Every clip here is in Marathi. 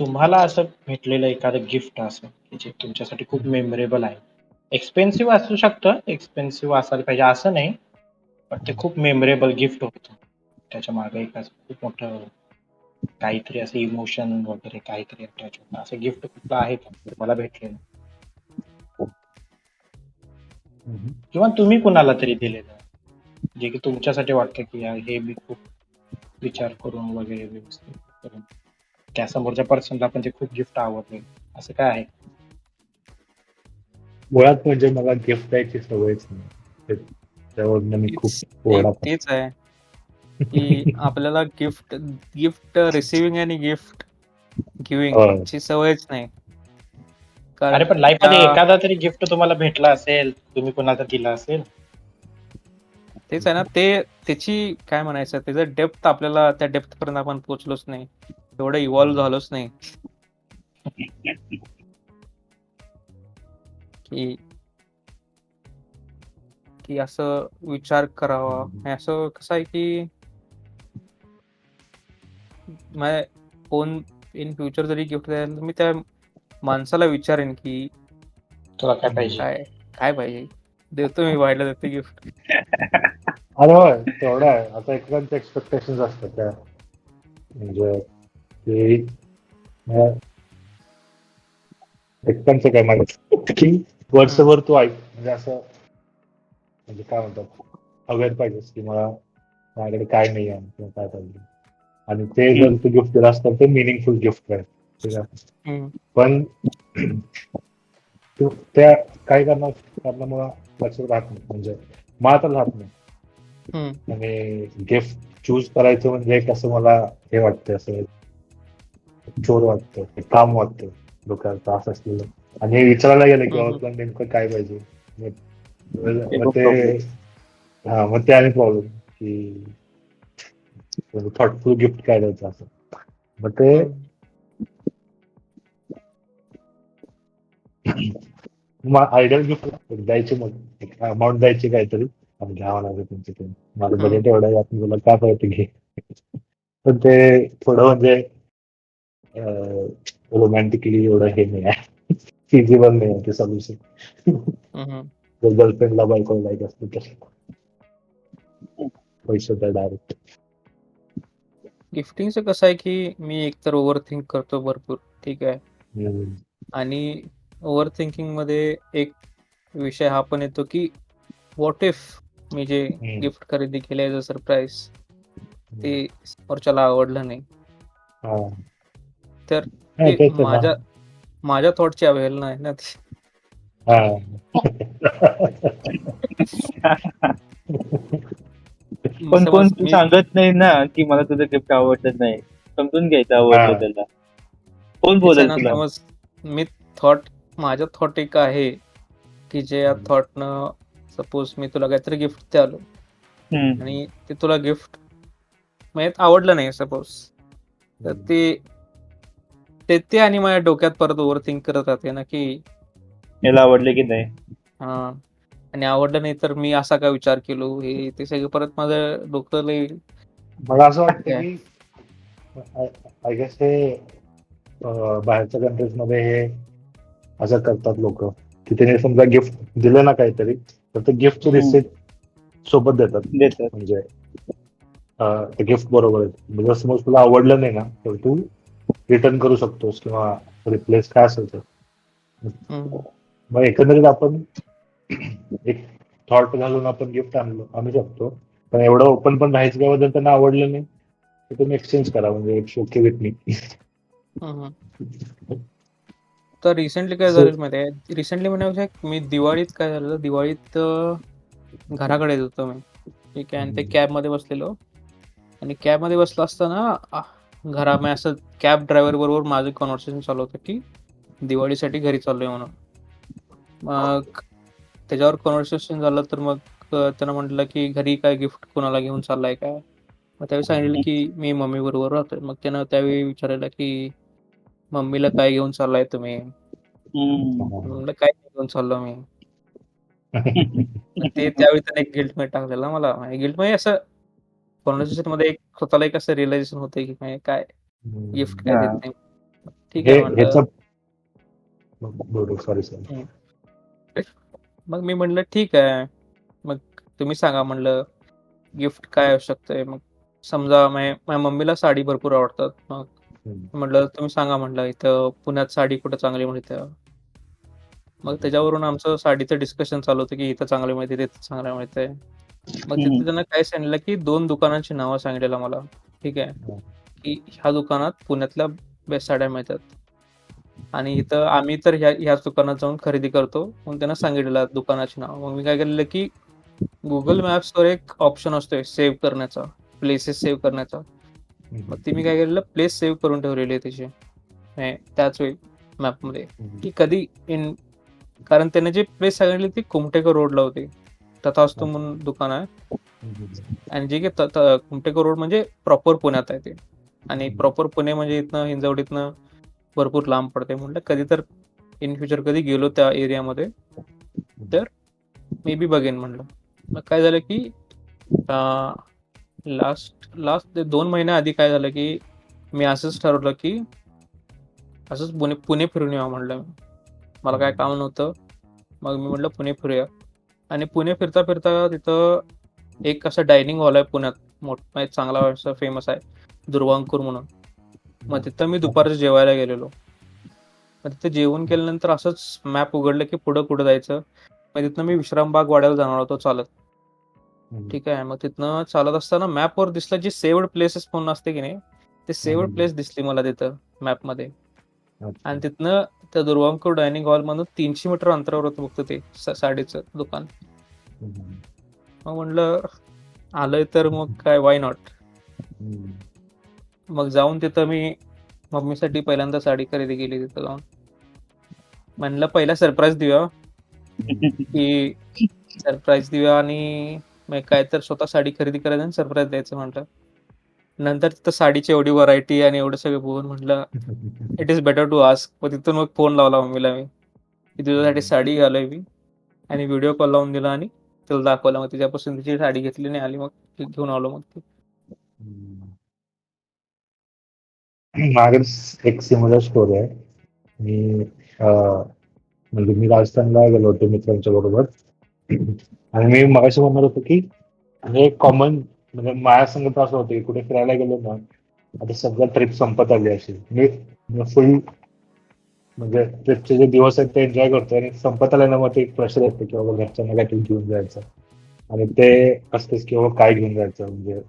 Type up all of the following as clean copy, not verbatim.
तुम्हाला असं भेटलेलं एखादं गिफ्ट असं की जे तुमच्यासाठी खूप मेमोरेबल आहे. एक्सपेन्सिव्ह असू शकतं, एक्सपेन्सिव्ह असायला पाहिजे असं नाही, पण ते खूप मेमोरेबल गिफ्ट होतं. त्याच्या मागे एक असं खूप मोठं काहीतरी असं इमोशन वगैरे काहीतरी अटॅच होतं. असं गिफ्ट कुठलं आहे का तुम्हाला भेटलेलं? हम्म. किंवा तुम्ही कुणाला तरी दिलेलं, जे की तुमच्यासाठी वाटतं की यार हे मी खूप विचार करून वगैरे व्यवस्थित करून त्या समोरच्या पर्सनला पण ते खूप गिफ्ट आवडले, असं काय आहे? मुळात म्हणजे मला गिफ्ट द्यायची सवयच नाही. त्यावरनं मी खूप ओढा तेच आहे की आपल्याला गिफ्ट गिफ्ट रिसिव्हिंग आणि गिफ्ट गिव्हिंग ची सवयच नाही. अरे पण लाईफ मध्ये एखादा तरी गिफ्ट तुम्हाला भेटला असेल, तुम्ही कुणाला दिला असेल. तेच आहे ना, ते त्याची काय म्हणायचं, त्याचं डेप्थ आपल्याला त्या डेप्थ पर्यंत आपण पोहोचलोच नाही, एवढं इव्हॉल्व्ह झालोच नाही की की असं विचार करावा. आणि असं कसं आहे की कोण इन फ्युचर जरी गिफ्ट द्यायला तर मी त्या माणसाला विचारेन की तुला काय पाहिजे? काय काय पाहिजे, देतो मी, व्हायला देते गिफ्ट. अरे होय, तेवढं आहे. आता एकेकांचे एक्सपेक्टेशन असतात त्या, म्हणजे ते एकेकांचं काय माहिती की वर्षभर तू ऐक, म्हणजे असं, म्हणजे काय म्हणतात, अवेअर पाहिजेस की मला माझ्याकडे काय नाही आहे किंवा काय पाहिजे. आणि ते जर तू गिफ्ट दिलं असतं ते मिनिंगफुल गिफ्ट आहे, ठीक आहे. पण त्या काही कारणामुळे लक्षात राहत नाही, म्हणजे मला तर राहत नाही. आणि गिफ्ट चूज करायचं म्हणजे कसं मला हे वाटतं, असं चोर वाटतं, काम वाटतं डोक्यात त्रास असलेलं. आणि हे विचारायला गेलं की बाबा तुला नेमकं काय पाहिजे, मग ते आणि प्रॉब्लेम की थॉटफुल गिफ्ट काय द्यायचं असं. मग ते आयडियल गिफ्ट द्यायची, मग अमाऊंट द्यायची काहीतरी आणि घ्यावं लागेल तुमचं, माझं बजेट एवढं आहे, आपण तुला काय पाहिजे घे. पण ते थोडं म्हणजे रोमॅन्टिकली एवढं हे नाही आहे, फिजिबल नाही आहे ते सोल्युशन. गर्लफ्रेंडला बायकोला लाईक असतं तर पैसे तर डायरेक्ट. गिफ्टिंगचं कसं आहे की मी एकतर ओव्हर थिंक करतो भरपूर, ठीक आहे. आणि ओव्हर थिंकिंग मध्ये एक विषय हा पण येतो की व्हॉट इफ मी जे गिफ्ट खरेदी केले ॲज अ सरप्राईज ते समोरच्याला आवडलं नाही, तर ते माझ्या थॉटची अवहेलना आहे ना ती. पण कोण सांगत नाही ना की मला तुझं गिफ्ट आवडत नाही, समजून घ्यायचं आवडलं त्याला. कोण बोलेल तुला? माझा थॉट एक आहे की जे या थॉटनं सपोज मी तुला काहीतरी गिफ्ट द्यालो आणि ते तुला गिफ्ट म्हणजे आवडलं नाही सपोज, तर ते आणि माझ्या डोक्यात परत ओव्हर थिंक करत राहते ना की याला आवडले की नाही. हा, आणि आवडलं नाही तर मी असा काय विचार केलो, हे ते सगळं परत माझं डोकं लई. मला असं वाटतं की आय गेस हे बाहेरच्या कंट्रीज मध्ये हे असं करतात लोक की त्याने समजा गिफ्ट दिलं ना काहीतरी, तर ते गिफ्ट रिसिप्ट सोबत देतात. म्हणजे ते गिफ्ट बरोबर आहे, म्हणजे समज तुला आवडलं नाही ना तर तू रिटर्न करू शकतोस किंवा रिप्लेस काय असेल तर. मग एकंदरीत आपण एक थॉट घालून आपण गिफ्ट आणू शकतो, पण एवढं ओपन पण राहायचं त्याबद्दल त्यांना आवडलं नाही तर तुम्ही एक्सचेंज करा, म्हणजे इट्स ओके विथ मी. तर रिसेंटली काय झालं माहिती आहे, रिसेंटली म्हणजे मी दिवाळीत काय झालं, दिवाळीत घराकडे येत होतो मी, ठीक आहे. आणि ते कॅब मध्ये बसलेलो आणि कॅब मध्ये बसलो असताना घरामध्ये असं कॅब ड्रायव्हर बरोबर माझं कॉन्व्हर्सेशन चालू होतं की दिवाळीसाठी घरी चाललोय म्हणून. मग त्याच्यावर कॉन्व्हर्सेशन झालं, तर मग त्यानं म्हटलं की घरी काय गिफ्ट कोणाला घेऊन चाललाय काय. मग त्यावेळी सांगितलं की मी मम्मी बरोबर राहतोय. मग त्यानं त्यावेळी विचारलं की मम्मीला काय घेऊन चाललाय तुम्ही. म्हणलं काय घेऊन चाललो मी. ते त्यावेळी त्याने एक गिल्ट मध्ये टाकलेला मला. गिल्ट म्हणजे असं कॉन्व्हर्सेशन मध्ये स्वतःला एक असं रिअलायझेशन होतं की काय गिफ्ट काय देत नाही. ठीक हे आहे म्हणलं. ह्याचं बरोबर, सॉरी सॉरी. हम्म. मग मी म्हणलं ठीक आहे, मग तुम्ही सांगा म्हणलं गिफ्ट काय असू शकतंय. मग समजा माझ्या मम्मीला साडी भरपूर आवडतात. मग म्हटलं तुम्ही सांगा म्हणलं इथं पुण्यात साडी कुठं चांगली मिळते. मग त्याच्यावरून आमचं साडीचं डिस्कशन चालू होतं की इथं चांगलं मिळते, तिथं चांगलं मिळतंय. मग तिथे त्यांना काय सांगितलं की 2 दुकानांची नावं सांगितलेलं मला. ठीक आहे, की ह्या दुकानात पुण्यातल्या बेस्ट साड्या मिळतात आणि इथं आम्ही तर ह्याच दुकानात जाऊन खरेदी करतो. मग त्यांना सांगितलेलं दुकानाची नाव. मग मी काय केलेलं की गुगल मॅप्सवर एक ऑप्शन असतोय सेव्ह करण्याचा, प्लेसेस सेव्ह करण्याचा. मग ती मी काय केलेलं प्लेस सेव्ह करून ठेवलेली आहे त्याची त्याच वेळी मॅपमध्ये, की कधी कारण त्याने जी प्लेस सांगितली ती कुमटेकर रोडला होती. तथास्तू म्हणून दुकान आहे आणि जे की कुमटेकर रोड म्हणजे प्रॉपर पुण्यात आहे ते. आणि प्रॉपर पुणे म्हणजे इथनं हिंजवडीतनं भरपूर लांब पडते. म्हटलं कधी तर इन फ्युचर कधी गेलो त्या एरियामध्ये तर मे बी बघेन म्हणलं. मग काय झालं की लास्ट 2 महिन्याआधी काय झालं की मी असंच ठरवलं की असंच पुणे फिरून यावं म्हणलं. मला काय काम नव्हतं. मग मी म्हटलं पुणे फिरूया. आणि पुणे फिरता फिरता तिथं एक असं डायनिंग हॉल आहे पुण्यात मोठा, चांगला असं फेमस आहे, दुर्वांकूर म्हणून. मग तिथं मी दुपारचं जेवायला गेलेलो. मग तिथं जेवण केल्यानंतर असंच मॅप उघडलं की पुढं कुठं जायचं. मग तिथनं मी विश्रामबाग वाड्याला जाणार होतो चालत. ठीक आहे, मग तिथनं चालत असताना मॅपवर दिसलं जी सेव्ड प्लेसेस म्हणून असते की नाही, ते सेव्ड प्लेस दिसली मला तिथं मॅपमध्ये. आणि तिथनं त्या दुर्वांकूर डायनिंग हॉल मधून 300 मीटर अंतरावर होतं फक्त ते साडीचं दुकान. मग म्हणलं आलोय तर मग काय वाय नॉट. मग जाऊन तिथं मी मम्मीसाठी पहिल्यांदा साडी खरेदी केली. तिथं जाऊन म्हणलं पहिला सरप्राईज देऊया की सरप्राईज देऊया आणि मग काय तर स्वतः साडी खरेदी करायचं आणि सरप्राईज द्यायचं म्हटलं. नंतर तिथं साडीची एवढी व्हरायटी आणि एवढं सगळं बघून म्हटलं it is better to ask. मग तिथून मग फोन लावला मम्मीला मी की तुझ्यासाठी साडी घालूय मी, आणि व्हिडिओ कॉल लावून दिला आणि तिला दाखवलं. मग तिच्यापासून तिची साडी घेतली नाही आली, मग ती घेऊन आलो. मग ती माझ्याकडे एक सिमिलर स्टोरी आहे. मी म्हणजे मी राजस्थानला गेलो होतो मित्रांच्या बरोबर. आणि मी मगाशी म्हणणार होतो की हे कॉमन म्हणजे माझ्या संगत असं होतं की कुठे फिरायला गेलो ना, आता सगळं ट्रिप संपत आली अशी मी फुल म्हणजे ट्रिपचे जे दिवस आहेत ते एन्जॉय करतो आणि संपत आल्या ना मग ते एक प्रेशर येतं की बाबा घरच्यांना काहीतरी घेऊन जायचं. आणि ते असतेच की बाबा काय घेऊन जायचं म्हणजे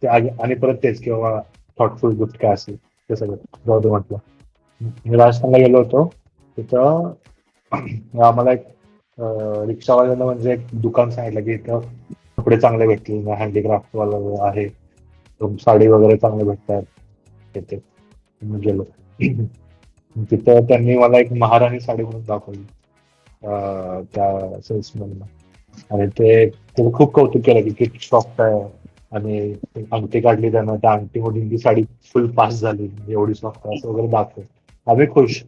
ते आणि परत तेच की बाबा थॉटफुल गिफ्ट काय असेल ते सगळं जाऊ दे म्हटलं. मी राजस्थानला गेलो होतो. तिथं आम्हाला एक रिक्षावाल्यानं म्हणजे एक दुकान सांगितलं की इथं कपडे चांगले भेटतील, हँडीक्राफ्ट वाला आहे, साडी वगैरे चांगले भेटतात तिथे. मी गेलो तिथं त्यांनी मला एक महाराणी साडी म्हणून दाखवली त्या सेल्समॅनला. आणि ते खूप कौतुक केलं की किती सॉफ्ट आहे. आणि अंगठी काढली त्यानं, त्या अंगठीमधून ती साडी फुल पास झाली, एवढी सॉफ्ट असं वगैरे दाखवलं. आम्ही खुश.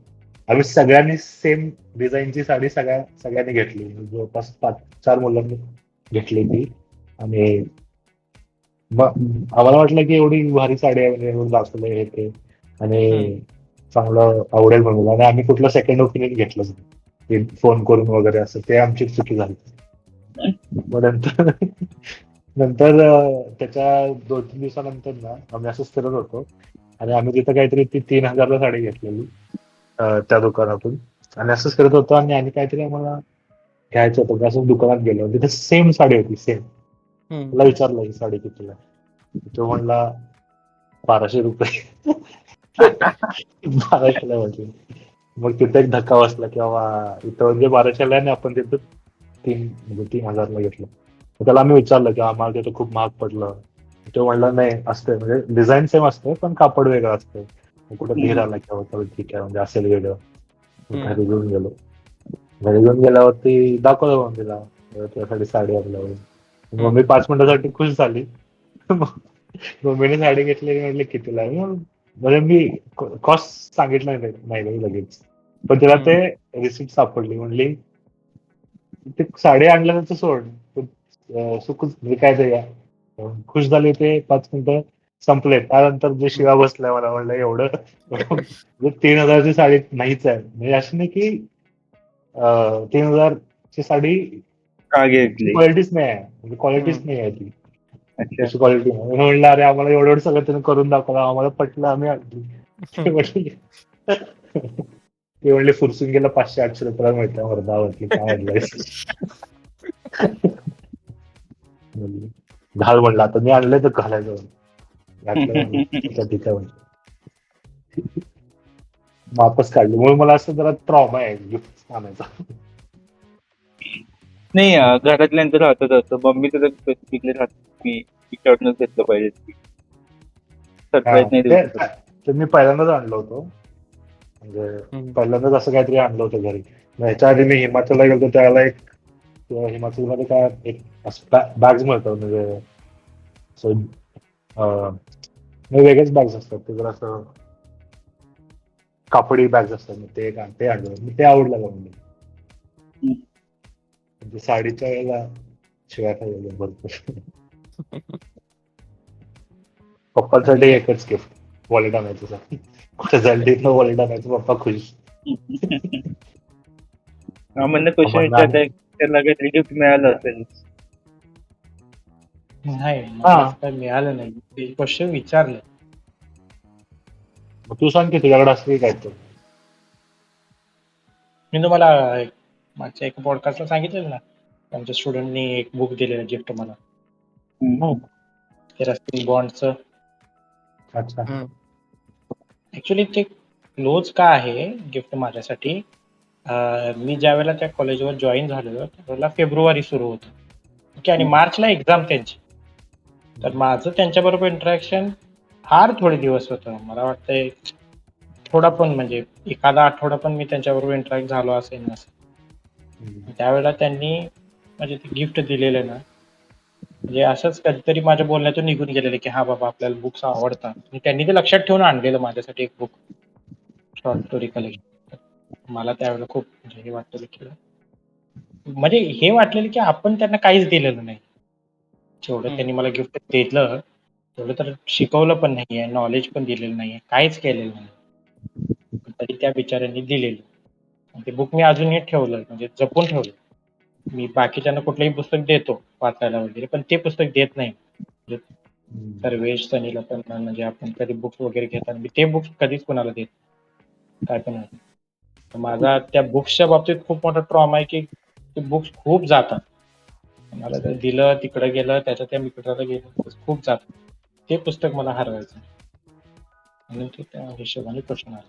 आम्ही सगळ्यांनी सेम डिझाईनची साडी सगळ्यांनी घेतली. जवळपास 5-4 मुलांनी घेतली ती. आणि मग आम्हाला वाटलं की एवढी भारी साडी आहे म्हणजे एवढं दाखवलं हे ते आणि चांगलं आवडेल म्हणून. आणि आम्ही कुठलं सेकंड ओपिनियन घेतलंच नाही फोन करून वगैरे, असं ते आमची चुकी झाली. मग नंतर त्याच्या 2-3 दिवसानंतर ना आम्ही असंच फिरत होतो आणि आम्ही तिथं काहीतरी ती 3,000ला साडी घेतलेली त्या दुकानातून. आणि असंच करत होतो आणि काहीतरी आम्हाला घ्यायचं होतं. असं दुकानात गेलो, तिथे सेम साडी होती सेम. मला विचारलं ही साडी कितीला, तो म्हणला 1200 रुपये. 1200ला म्हटलं. मग तिथे एक धक्का बसला की बाबा इथं म्हणजे 1200ला आहे, आपण तिथं 3,000ला घेतलं. त्याला आम्ही विचारलं की आम्हाला तिथं खूप महाग पडलं. तो म्हणला नाही असते म्हणजे डिझाईन सेम असते पण कापड वेगळं असतं. कुठं धीर आला की ठीक आहे म्हणजे असेल वेगळं. घरी घेऊन गेलो. घरी घेऊन गेल्यावरती दाखवलं मग तिला त्यासाठी साडी आपल्यावर. मम्मी 5 मिनिटासाठी खुश झाली. मम्मीने साडी घेतली. म्हटलं कितीला आहे, म्हणजे मी कॉस्ट सांगितलं नाही लगेच. पण तिला ते रिसिप्ट सापडली. म्हणली ते साडी आणल्यानंतर सोड सुख म्हणजे काय ते खुश झाले. ते 5 मिनिटं संपले. त्यानंतर जे शिवा बसलाय मला म्हणलं एवढं 3,000ची साडी नाहीच आहे. म्हणजे असं नाही की 3,000ची साडी का घेतली? क्वालिटीच नाही आहे, म्हणजे क्वालिटीच नाही आहे ती. अच्छा. तशी क्वालिटी नाही. मी म्हणलं अरे आम्हाला एवढं एवढं सगळं त्यानं करून दाखवलं, आम्हाला पटलं, आम्ही आणली. ते म्हणले फुरसून गेला 500-800 रुपयाला मिळतं वर्धावरती, काय म्हणलं घाल म्हणलं, आता मी आणलंय तर घालायचं. घातलं म्हणलं, ठीक आहे म्हणलं. वापस काढली. म्हणून मला असं जरा ट्रॉमा आहे गिफ्ट आणायचा. नाही घरातल्यांचं राहतं तसं. मम्मीचं तर स्पेसिफिकली राहतं की तिच्याकडूनच घेतलं पाहिजे. सरप्राईज नाही देऊ शकत. ते मी पहिल्यांदाच आणलं होतं, म्हणजे पहिल्यांदाच असं काहीतरी आणलं होतं घरी. ह्याच्या आधी मी हिमाचलला गेलो त्यावेळेला एक हिमाचलमध्ये काय एक बॅग्स मिळतात, म्हणजे वेगळेच बॅग्स असतात. ते जर असं कापडी बॅग्स असतात, ते आणलं. मी ते आवडलं का म्हणजे साडीच्या वेळेला शिवाय खायला भरपूर. पप्पांसाठी एकच गिफ्ट, वॉलेट आणायचं. कुठे जाईल वॉलेट आणायचं, पप्पा खुश. म्हणणं क्वेश्चन विचारताय त्याला काहीतरी गिफ्ट मिळालं असेल. नाही मला काय मिळालं नाही. ते क्वेश्चन विचारलं. मग तू सांग की तुझ्याकडे असली काय तर. मी तुम्हाला मागच्या एका पॉडकास्टला सांगितलेलं ना, आमच्या स्टुडंटनी एक बुक दिलेलं गिफ्ट मला, ते रस्किन बॉन्डचं. अच्छा. ऍक्च्युली ते क्लोज का आहे गिफ्ट माझ्यासाठी, मी ज्या वेळेला त्या कॉलेजवर जॉईन झालेलो त्यावेळेला फेब्रुवारी सुरू होतं, ओके, आणि मार्चला एक्झाम त्यांची. तर माझं त्यांच्याबरोबर इंटरॅक्शन फार थोडे दिवस होतं. मला वाटतंय थोडा पण, म्हणजे एखादा आठवडा पण मी त्यांच्याबरोबर इंटरॅक्ट झालो असेल नसेल. त्यावेळेला त्यांनी म्हणजे ते गिफ्ट दिलेलं ना, म्हणजे असंच कधीतरी माझ्या बोलण्यातून निघून गेलेलं की हा बाबा आपल्याला बुक्स आवडतात, आणि त्यांनी ते लक्षात ठेवून आणलेलं माझ्यासाठी एक बुक, शॉर्ट स्टोरी कलेक्शन. मला त्यावेळेला खूप म्हणजे हे वाटलेलं की, म्हणजे हे वाटलेलं की आपण त्यांना काहीच दिलेलं नाही. जेवढं त्यांनी मला गिफ्ट दिलं तेवढं तर शिकवलं पण नाहीये, नॉलेज पण दिलेलं नाहीये, काहीच केलेलं नाही. तरी त्या बिचाऱ्यांनी दिलेलं ते बुक मी अजूनही ठेवलं, म्हणजे जपून ठेवलं. मी बाकीच्यांना कुठलंही पुस्तक देतो वाचायला वगैरे, पण ते पुस्तक देत नाही. सर्वेश सनीला पण, म्हणजे आपण कधी बुक्स वगैरे घेताना मी ते बुक्स कधीच कोणाला देत काय पण आहे. माझा त्या बुक्सच्या बाबतीत खूप मोठा ट्रॉमा आहे की ते बुक्स खूप जातात. मला जर दिलं तिकडे गेलं, त्याच्या त्या मित्राला गेलं, खूप जातात. ते पुस्तक मला हरवायचं, म्हणून ते त्या हिशोबाने प्रश्न आला.